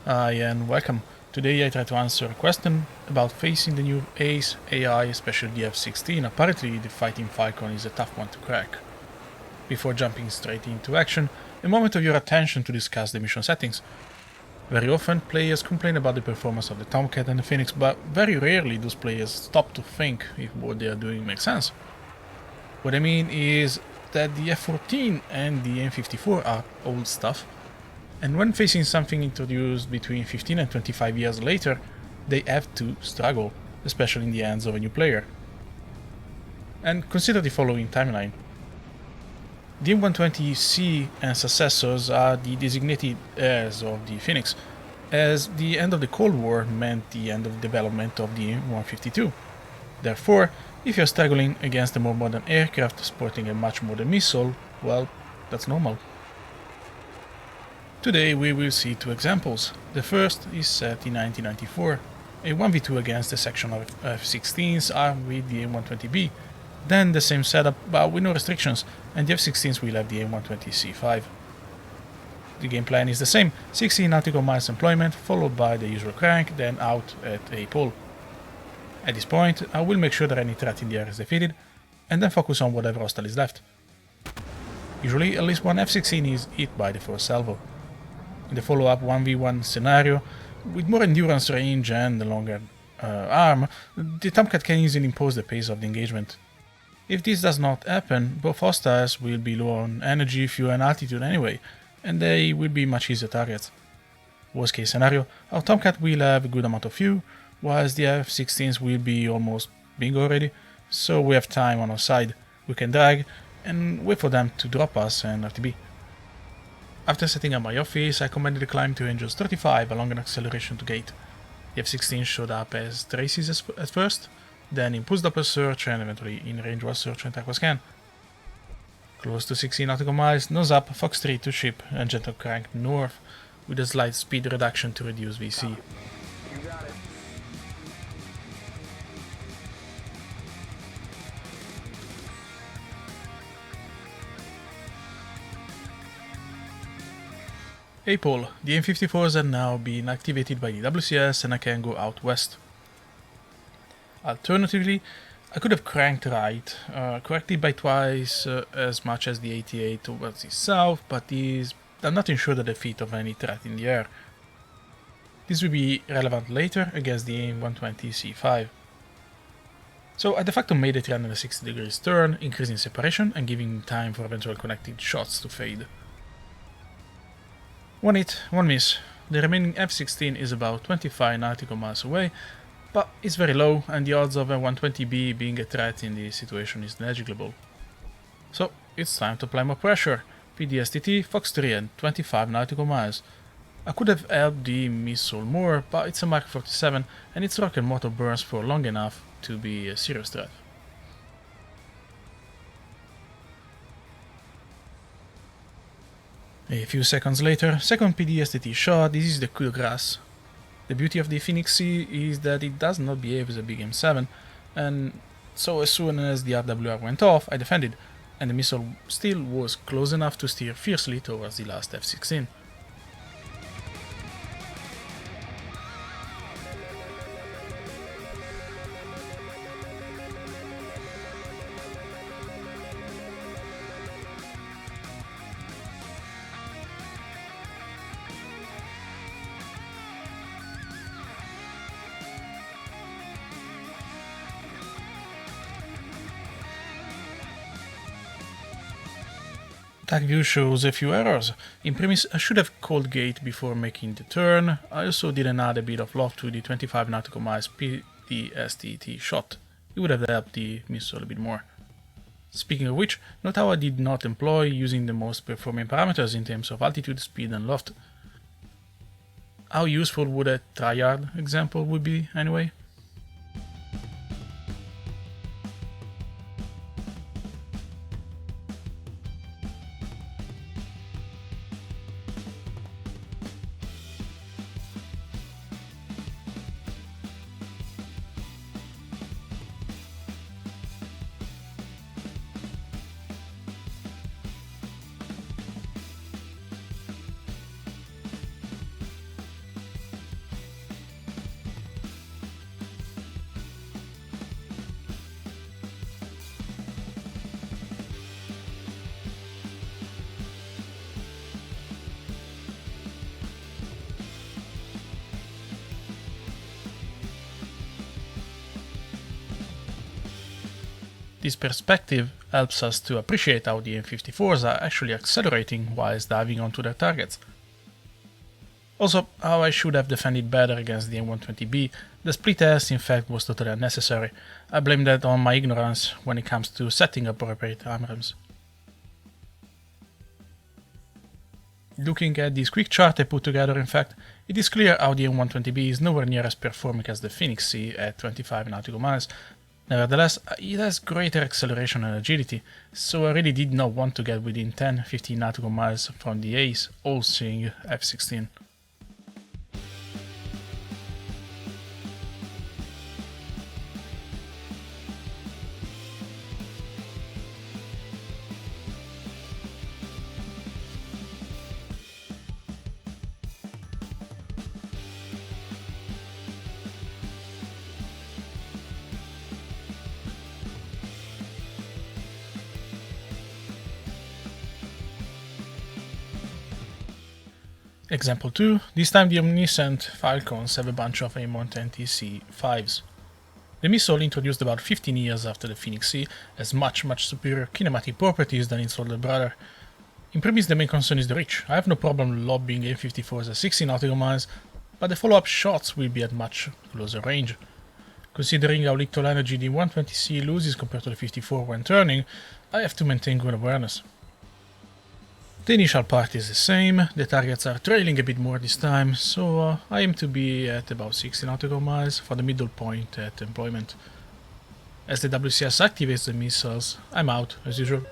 Hi and welcome. Today I try to answer a question about facing the new ACE AI, especially the F-16. Apparently the fighting Falcon is a tough one to crack. Before jumping straight into action, a moment of your attention to discuss the mission settings. Very often players complain about the performance of the Tomcat and the Phoenix, but very rarely those players stop to think if what they are doing makes sense. What I mean is that the F-14 and the M54 are old stuff, and when facing something introduced between 15 and 25 years later, they have to struggle, especially in the hands of a new player. And consider the following timeline. The M120C and successors are the designated heirs of the Phoenix, as the end of the Cold War meant the end of the development of the M152. Therefore, if you're struggling against a more modern aircraft sporting a much modern missile, well, that's normal. Today we will see two examples. The first is set in 1994, a 1v2 against a section of F-16s armed with the M120B, then the same setup but with no restrictions, and the F-16s will have the M120C5. The game plan is the same, 60 nautical miles employment followed by the usual crank, then out at a pole. At this point I will make sure that any threat in the air is defeated, and then focus on whatever hostile is left. Usually at least one F-16 is hit by the first salvo. In the follow-up 1v1 scenario, with more endurance range and a longer arm, the Tomcat can easily impose the pace of the engagement. If this does not happen, both hostiles will be low on energy, fuel and altitude anyway, and they will be much easier targets. Worst case scenario, our Tomcat will have a good amount of fuel, whilst the F-16s will be almost bingo already, so we have time on our side, we can drag, and wait for them to drop us and RTB. After setting up my office, I commanded the climb to Angels 35 along an acceleration to gate. The F-16 showed up as traces at first, then impulsed up a search and eventually in range was search and tackle scan. Close to 60 nautical miles, nose up, Fox 3 to ship and gentle crank north with a slight speed reduction to reduce VC. Hey Paul, the M54s are now being activated by the WCS and I can go out west. Alternatively, I could have cranked right, corrected by twice as much as the 88 towards the south, but I'm not ensured of the defeat of any threat in the air. This will be relevant later against the M120C5. So I de facto made a 360 degrees turn, increasing separation and giving time for eventual connected shots to fade. One hit, one miss. The remaining F-16 is about 25 nautical miles away, but it's very low and the odds of a 120B being a threat in this situation is negligible. So it's time to apply more pressure. PDSTT, Fox 3 and 25 nautical miles. I could have helped the missile more, but it's a Mark 47 and its rocket motor burns for long enough to be a serious threat. A few seconds later, second PDSTT shot. This is the coup de grace. The beauty of the Phoenix C is that it does not behave as a big M7, and so as soon as the RWR went off, I defended, and the missile still was close enough to steer fiercely towards the last F-16. Attack view shows a few errors. In premise, I should have called gate before making the turn. I also didn't add a bit of loft to the 25 nautical miles PDSTT shot. It would have helped the missile a bit more. Speaking of which, note how I did not employ using the most performing parameters in terms of altitude, speed and loft. How useful would a tryhard example would be anyway? This perspective helps us to appreciate how the M54s are actually accelerating whilst diving onto their targets. Also, how I should have defended better against the M120B, the split test in fact was totally unnecessary. I blame that on my ignorance when it comes to setting appropriate AMRAAMs. Looking at this quick chart I put together, in fact, it is clear how the M120B is nowhere near as performing as the Phoenix C at 25 nautical miles. Nevertheless, it has greater acceleration and agility, so I really did not want to get within 10-15 nautical miles from the ace, all-seeing F-16. Example 2, this time the omniscient Falcons have a bunch of M120C 5s. The missile, introduced about 15 years after the Phoenix C, has much superior kinematic properties than its older brother. In premise, the main concern is the reach. I have no problem lobbing M54s at 60 nautical miles, but the follow-up shots will be at much closer range. Considering how little energy the 120C loses compared to the 54 when turning, I have to maintain good awareness. The initial part is the same, the targets are trailing a bit more this time, so I aim to be at about 60 nautical miles for the middle point at employment. As the WCS activates the missiles, I'm out, as usual.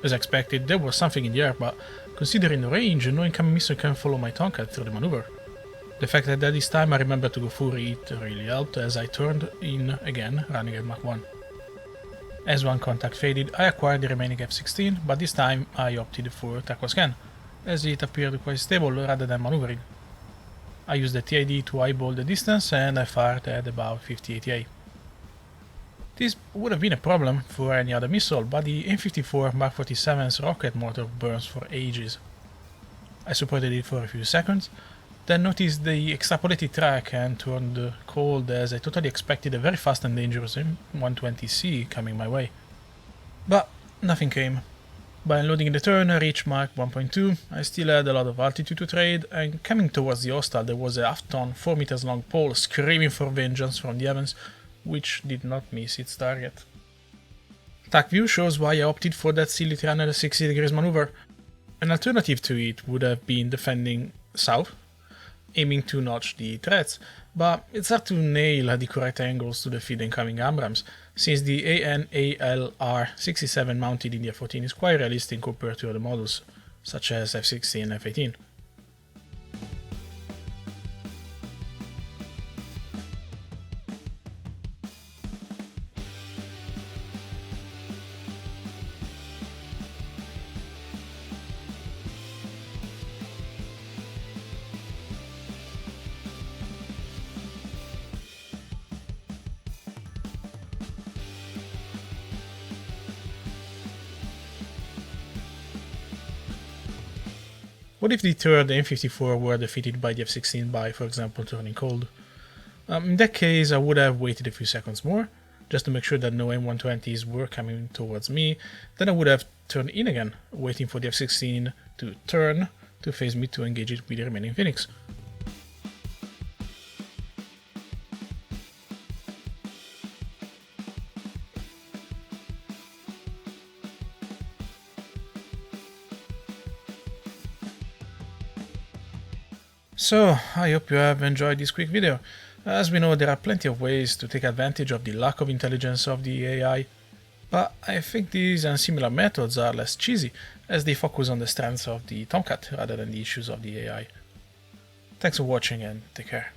As expected, there was something in the air, but considering the range, no incoming missile can follow my Tomcat through the maneuver. The fact that this time I remembered to go full read really helped as I turned in again, running at Mach 1. As one contact faded, I acquired the remaining F-16, but this time I opted for Taco Scan, as it appeared quite stable rather than maneuvering. I used the TID to eyeball the distance and I fired at about 50 ATA. This would have been a problem for any other missile, but the M54 Mark 47's rocket motor burns for ages. I supported it for a few seconds, then noticed the extrapolated track and turned cold as I totally expected a very fast and dangerous M120C coming my way. But nothing came. By unloading the turn, I reached Mach 1.2, I still had a lot of altitude to trade, and coming towards the hostile there was a half-ton, 4 meters long pole screaming for vengeance from the heavens, which did not miss its target. TAC view shows why I opted for that silly 360 degrees maneuver. An alternative to it would have been defending south, aiming to notch the threats, but it's hard to nail the correct angles to defeat the incoming AMRAAMs, since the ANALR-67 mounted in the F-14 is quite realistic compared to other models, such as F-16 and F-18. What if the third M54 were defeated by the F-16 by, for example, turning cold? In that case, I would have waited a few seconds more, just to make sure that no M120s were coming towards me, then I would have turned in again, waiting for the F-16 to turn to face me to engage it with the remaining Phoenix. So, I hope you have enjoyed this quick video. As we know, there are plenty of ways to take advantage of the lack of intelligence of the AI, but I think these and similar methods are less cheesy, as they focus on the strengths of the Tomcat rather than the issues of the AI. Thanks for watching and take care.